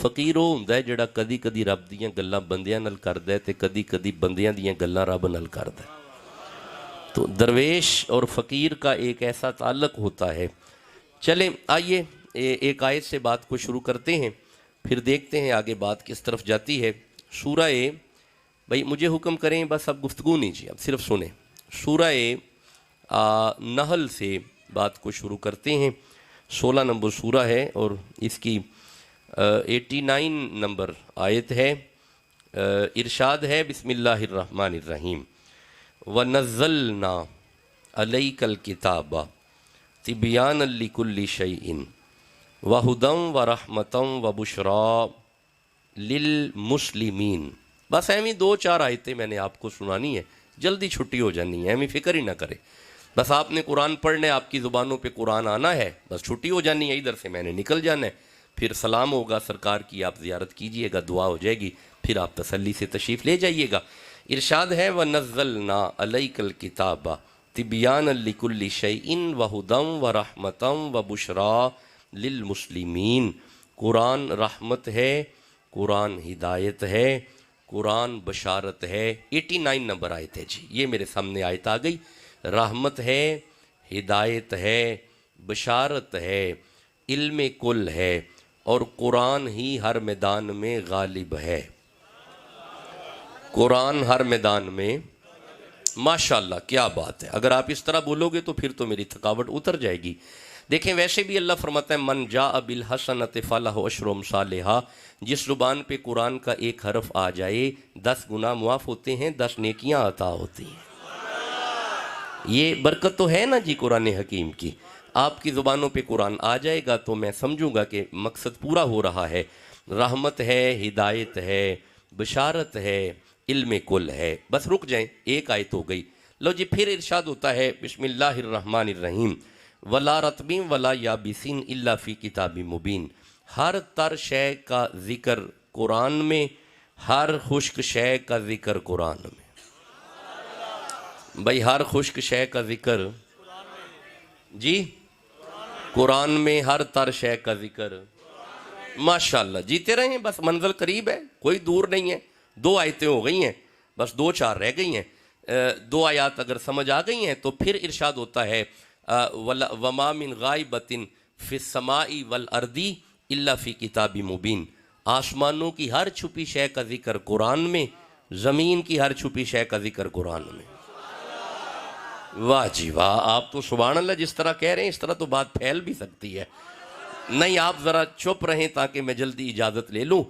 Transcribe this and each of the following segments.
فقیر وہ ਹੁੰਦਾ ਜਿਹੜਾ ਕਦੀ ਕਦੀ ਰੱਬ ਦੀਆਂ ਗੱਲਾਂ ਬੰਦਿਆਂ ਨਾਲ ਕਰਦਾ ਤੇ ਕਦੀ ਕਦੀ ਬੰਦਿਆਂ ਦੀਆਂ ਗੱਲਾਂ ਰੱਬ ਨਾਲ ਕਰਦਾ تو درویش اور فقیر کا ایک ایسا تعلق ہوتا ہے چلیں آئیے ایک آیت سے بات کو شروع کرتے ہیں پھر دیکھتے ہیں آگے بات کس طرف جاتی ہے سورہ بھائی مجھے حکم کریں بس اب گفتگو نہیں جی اب صرف سنیں سورہ نحل سے بات کو شروع کرتے ہیں 16 نمبر سورہ ہے اور اس کی 89 نمبر آیت ہے ارشاد ہے بسم اللہ الرحمن الرحیم وَنَزَّلْنَا عَلَيْكَ الْكِتَابَ تِبْيَانًا لِكُلِّ شَيْءٍ وَهُدًى وَرَحْمَةً وَبُشْرَى لِلْمُسْلِمِينَ بس ایمی 2-4 آیتیں میں نے آپ کو سنانی ہے جلدی چھٹی ہو جانی ہے ایمی فکر ہی نہ کرے بس آپ نے قرآن پڑھنے آپ کی زبانوں پہ قرآن آنا ہے بس چھٹی ہو جانی ہے ادھر سے میں نے نکل جانا ہے پھر سلام ہوگا سرکار کی آپ زیارت کیجئے گا دعا ہو جائے گی پھر آپ تسلی سے تشریف لے جائیے گا ارشاد ہے وَنَزَّلْنَا عَلَيْكَ الْكِتَابَ تِبْيَانًا لِكُلِّ شَيْءٍ وَهُدًى وَرَحْمَةً وَبُشْرَى لِلْمُسْلِمِينَ قرآن رحمت ہے قرآن ہدایت ہے قرآن بشارت ہے 89 نمبر آیت ہے جی یہ میرے سامنے آیت آ گئی رحمت ہے ہدایت ہے بشارت ہے علم کل ہے اور قرآن ہی ہر میدان میں غالب ہے قرآن ہر میدان میں ماشاءاللہ کیا بات ہے اگر آپ اس طرح بولو گے تو پھر تو میری تھکاوٹ اتر جائے گی دیکھیں ویسے بھی اللہ فرماتا ہے من جاء بالحسنۃ فلہ عشر امثالہا جس زبان پہ قرآن کا ایک حرف آ جائے 10 گناہ معاف ہوتے ہیں 10 نیکیاں عطا ہوتی ہیں یہ برکت تو ہے نا جی قرآن حکیم کی آپ کی زبانوں پہ قرآن آ جائے گا تو میں سمجھوں گا کہ مقصد پورا ہو رہا ہے رحمت ہے ہدایت ہے بشارت ہے علم کل ہے بس رک جائیں ایک آیت ہو گئی لو جی پھر ارشاد ہوتا ہے بسم اللہ الرحمن الرحیم ولا رطب ولا یابس الا فی کتاب مبین ہر تر شے کا ذکر قرآن میں ہر خشک شے کا ذکر قرآن میں بھائی ہر خشک شے کا ذکر جی قرآن میں ہر تر شے کا ذکر ماشاءاللہ جیتے رہیں بس منزل قریب ہے کوئی دور نہیں ہے 2 آیتیں ہو گئی ہیں بس 2-4 رہ گئی ہیں 2 آیات اگر سمجھ آ گئی ہیں تو پھر ارشاد ہوتا ہے وَمَا مِنْ غَائِبَةٍ فِي السَّمَاءِ وَالْأَرْضِ إِلَّا فِي كِتَابٍ مُبِينٍ آسمانوں کی ہر چھپی شے کا ذکر قرآن میں زمین کی ہر چھپی شے کا ذکر قرآن میں واہ جی واہ آپ تو سبحان اللہ جس طرح کہہ رہے ہیں اس طرح تو بات پھیل بھی سکتی ہے نہیں آپ ذرا چپ رہیں تاکہ میں جلدی اجازت لے لوں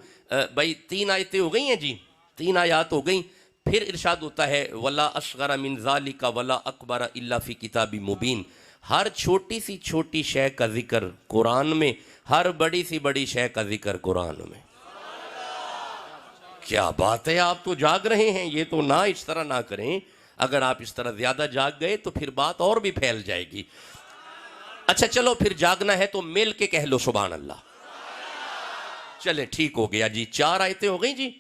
بھائی 3 آیتیں ہو گئی ہیں جی 3 آیات ہو گئیں پھر ارشاد ہوتا ہے وَلَا أَصْغَرَ مِنْ ذَلِكَ وَلَا أَكْبَرَ إِلَّا فِي كِتَابٍ مُبِينٍ ہر چھوٹی سی چھوٹی شے کا ذکر قرآن میں ہر بڑی سی بڑی شے کا ذکر قرآن میں کیا بات ہے آپ تو جاگ رہے ہیں یہ تو نہ اس طرح نہ کریں اگر آپ اس طرح زیادہ جاگ گئے تو پھر بات اور بھی پھیل جائے گی اچھا چلو پھر جاگنا ہے تو مل کے کہہ لو سبحان اللہ چلے ٹھیک ہو گیا جی 4 آیتیں ہو گئیں جی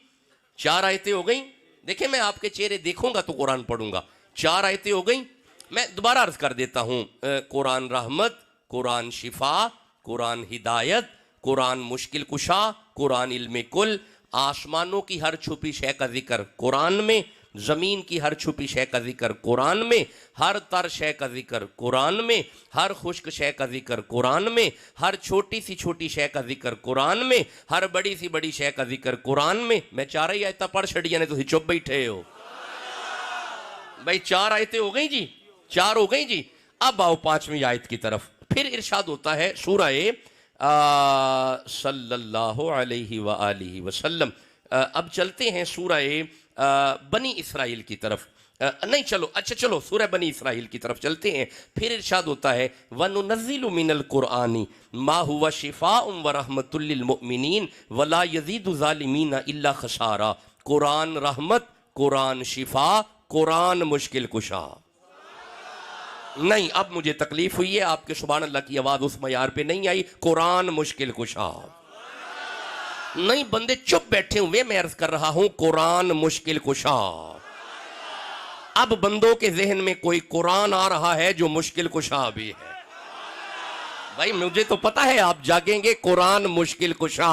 4 آیتیں ہو گئیں دیکھیں میں آپ کے چہرے دیکھوں گا تو قرآن پڑھوں گا 4 آیتیں ہو گئیں میں دوبارہ عرض کر دیتا ہوں قرآن رحمت قرآن شفا قرآن ہدایت قرآن مشکل کشا قرآن علم کل آسمانوں کی ہر چھپی شے کا ذکر قرآن میں زمین کی ہر چھپی شے کا ذکر قرآن میں ہر تر شے کا ذکر قرآن میں ہر خشک شے کا ذکر قرآن میں ہر چھوٹی سی چھوٹی شے کا ذکر قرآن میں ہر بڑی سی بڑی شے کا ذکر قرآن میں میں 4 ہی آیتیں پڑھ چھڑیاں نے تو چپ بیٹھے ہو بھائی 4 آیتیں ہو گئی جی 4 ہو گئی جی اب آؤ 5ویں آیت کی طرف پھر ارشاد ہوتا ہے سورہ صلی اللہ علیہ وآلہ وسلم اب چلتے ہیں سورہ بنی اسرائیل کی طرف نہیں چلو اچھا چلو سورہ بنی اسرائیل کی طرف چلتے ہیں پھر ارشاد ہوتا ہے وَنُنَزِّلُ مِنَ الْقُرْآنِ مَا هُوَ شِفَاءٌ وَرَحْمَةٌ لِّلْمُؤْمِنِينَ وَلَا يَزِيدُ الظَّالِمِينَ إِلَّا خَسَارًا قرآن رحمت قرآن شفا قرآن مشکل کشا نہیں اب مجھے تکلیف ہوئی ہے آپ کے سبحان اللہ کی آواز اس معیار پہ نہیں آئی قرآن مشکل کشا نہیں بندے چپ بیٹھے ہوئے میں عرض کر رہا ہوں قرآن مشکل کشا اب بندوں کے ذہن میں کوئی قرآن آ رہا ہے جو مشکل کشا بھی ہے بھائی مجھے تو پتا ہے آپ جاگیں گے قرآن مشکل کشا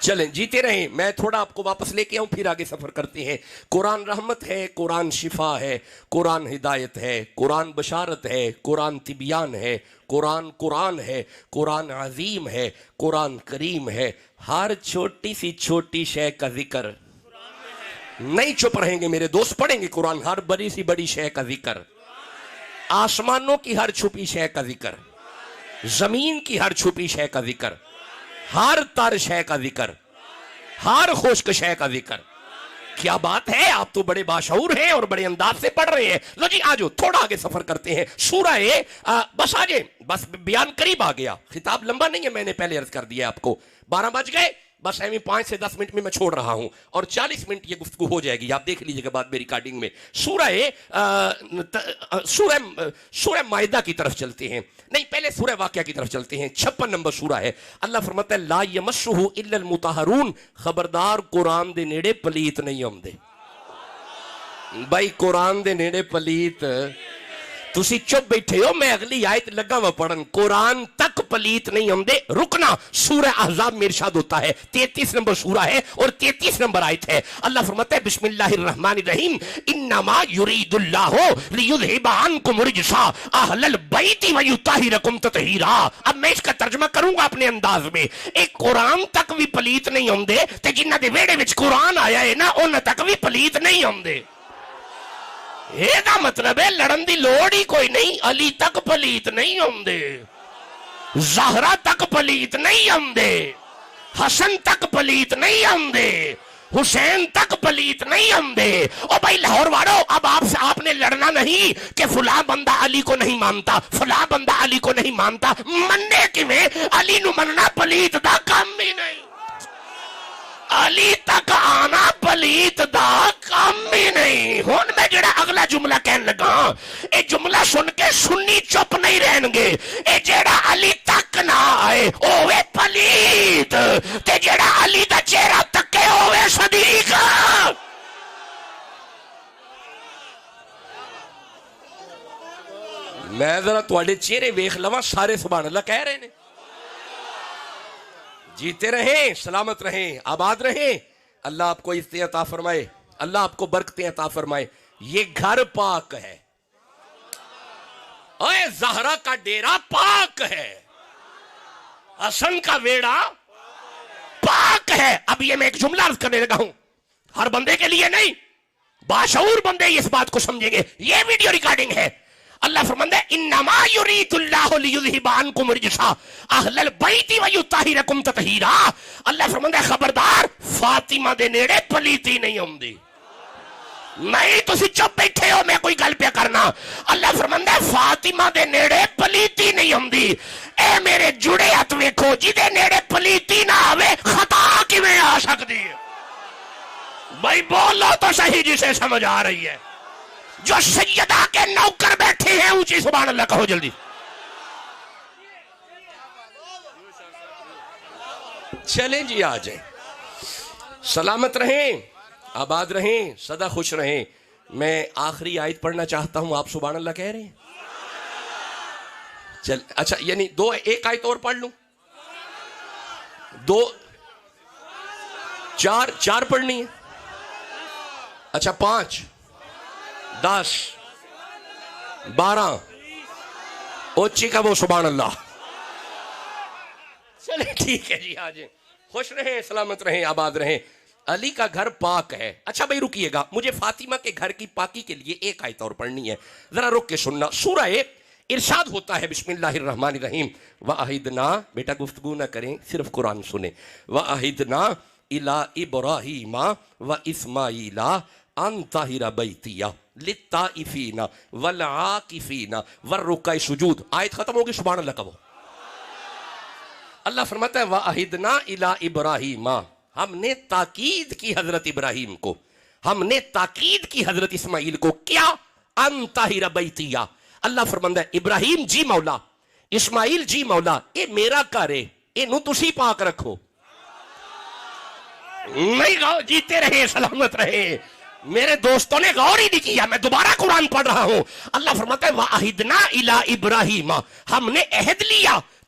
چلیں جیتے رہیں، میں تھوڑا آپ کو واپس لے کے آؤں پھر آگے سفر کرتے ہیں۔ قرآن رحمت ہے، قرآن شفا ہے، قرآن ہدایت ہے، قرآن بشارت ہے، قرآن تبیان ہے، قرآن قرآن ہے، قرآن عظیم ہے، قرآن کریم ہے۔ ہر چھوٹی سی چھوٹی شے کا ذکر نہیں چپ رہیں گے میرے دوست، پڑھیں گے قرآن۔ ہر بڑی سی بڑی شے کا ذکر، آسمانوں کی ہر چھپی شے کا ذکر، زمین کی ہر چھپی شے کا ذکر، ہر تر شے کا ذکر، ہر خشک شے کا ذکر۔ کیا بات ہے، آپ تو بڑے باشعور ہیں اور بڑے انداز سے پڑھ رہے ہیں۔ لو جی آجو تھوڑا آگے سفر کرتے ہیں۔ سورہ بس آجے، بس بیان قریب آ گیا، خطاب لمبا نہیں ہے، میں نے پہلے عرض کر دیا آپ کو۔ 12 بج گئے، بس ایویں 5 سے 10 منٹ میں چھوڑ رہا ہوں، اور 40 منٹ یہ گفتگو ہو جائے گی، آپ دیکھ لیجئے گا بعد میں ریکارڈنگ میں۔ سورہ مائدہ کی طرف چلتے ہیں، نہیں پہلے سورہ واقعہ کی طرف چلتے ہیں۔ 56 نمبر سورہ ہے۔ اللہ فرماتا ہے لا یمسہ الا المطہرون، خبردار قرآن دے نیڑے پلیت نہیں ہوندے۔ بھائی قرآن دے نیڑے پلیت، تسی چپ بیٹھے ہو، میں اگلی آیت لگا ہوا پڑھن، قرآن تک پلیت نہیں ہوندے۔ رکنا، سورہ احزاب میں ارشاد ہوتا ہے، 33 نمبر سورہ ہے اور 33 نمبر آیت ہے۔ اللہ فرماتا ہے بسم اللہ الرحمن الرحیم انما یرید اللہ لیذھب عنکم الرجس اہل البیت ویطہرکم تطہیرا۔ اب میں اس کا ترجمہ کروں گا اپنے انداز میں۔ ایک قرآن تک بھی پلیت نہیں ہوندے تے جنہ دے ویڑے وچ قرآن آیا ہے نا انہاں تک بھی پلیت نہیں ہوندے۔ یہ دا مطلب ہے لڑن دی لوڑ ہی کوئی نہیں، علی تک پلیت نہیں ہوندے، زہرا تک پلیت نہیں ہوندے، حسن تک پلیت نہیں ہوندے، حسین تک پلیت نہیں ہوندے۔ او بھائی لاہور وارو، اب آپ نے لڑنا نہیں کہ فلاں بندہ علی کو نہیں مانتا، فلاں بندہ علی کو نہیں مانتا، مننے کی میں علی نو مننا پلیت دا کام ہی نہیں، علی تک آنا پلیت دا کام ہی نہیں۔ ہون میں جڑا اگلا جملہ کہن لگا، اے جملہ سن کے سنی چپ نہیں رہن گے۔ اے جڑا علی تک نہ آئے اوے پلیت، تے جڑا علی دا چہرہ تکے اوے صدیق۔ میں ذرا تواڈے چہرے ویکھ لواں، سارے سبحان اللہ کہہ رہے ہیں۔ جیتے رہیں، سلامت رہیں، آباد رہیں، اللہ آپ کو عزت عطا فرمائے، اللہ آپ کو برکتیں عطا فرمائے۔ یہ گھر پاک ہے، اے زہرا کا ڈیرا پاک ہے، حسن کا ویڑا پاک ہے۔ اب یہ میں ایک جملہ عرض کرنے لگا ہوں، ہر بندے کے لیے نہیں، باشعور بندے اس بات کو سمجھیں گے۔ یہ ویڈیو ریکارڈنگ ہے۔ اللہ فرماتا ہے انما یرید اللہ لیذھب عنکم الرجس اہل البیت ویطہرکم تطہیرا۔ اللہ فرماتا ہے خبردار فاطمہ دے نیڑے پلیتی نہیں ہوندی۔ نہیں تسی چپ بیٹھے ہو، میں کوئی گل پہ کرنا۔ اللہ فرماتا ہے فاطمہ دے نیڑے پلیتی نہیں ہوندی۔ اے میرے جڑے ہاتھ ویکھو، جدے نیڑے پلیتی نہ آوے خطا کیویں آ سکدی ہے؟ بھائی بولو تو صحیح جسے سمجھ آ رہی ہے۔ جو سیدہ کے نوکر بیٹھے ہیں اونچی سبحان اللہ کہو جلدی۔ چلیں جی آ جائیں، سلامت رہیں، آباد رہیں، سدا خوش رہیں۔ میں آخری آیت پڑھنا چاہتا ہوں، آپ سبحان اللہ کہہ رہے ہیں؟ چل اچھا، یعنی ایک آیت اور پڑھ لوں؟ چار پڑھنی ہے؟ اچھا 5 10 12 اوچی کا وہ سبحان اللہ۔ چلیں ٹھیک ہے جی، آجیں، خوش رہیں، سلامت رہیں، آباد رہیں۔ علی کا گھر پاک ہے۔ اچھا بھائی رکیے گا، مجھے فاطمہ کے گھر کی پاکی کے لیے ایک آیت اور پڑھنی ہے، ذرا رک کے سننا۔ سورہ ارشاد ہوتا ہے بسم اللہ الرحمن الرحیم وَأَعِدْنَا، بیٹا گفتگو نہ کریں، صرف قرآن سنیں۔ وَأَعِدْنَا إِلَىٰ إِبْرَاهِيمَ وَإِسْمَاعِيلَ أَن طَهِرَ بَيْتِيَ لِلطَّائِفِينَ وَالْعَاكِفِينَ وَالرُّكَعِ السُّجُودِ۔ آیت ختم ہوگی، سبحان اللہ کہو۔ اللہ فرماتا ہے وَأَعِدْنَا إِلَىٰ إِبْرَاهِيمَ، ہم نے تاکید کی حضرت ابراہیم کو، ہم نے تاکید کی حضرت اسماعیل کو، کیا؟ ان طاہر بیتیا۔ اللہ فرماتا ہے ابراہیم جی مولا، اسماعیل جی مولا، اے میرا گھر ہے، اے نو تسی پاک رکھو۔ نہیں غور، جیتے رہے، سلامت رہے۔ میرے دوستوں نے غور ہی نہیں کیا، میں دوبارہ قرآن پڑھ رہا ہوں۔ اللہ فرماتا ہے وَأَعِدْنَا إِلَىٰ إِبْرَاهِيمَ، ہم نے عہد لیا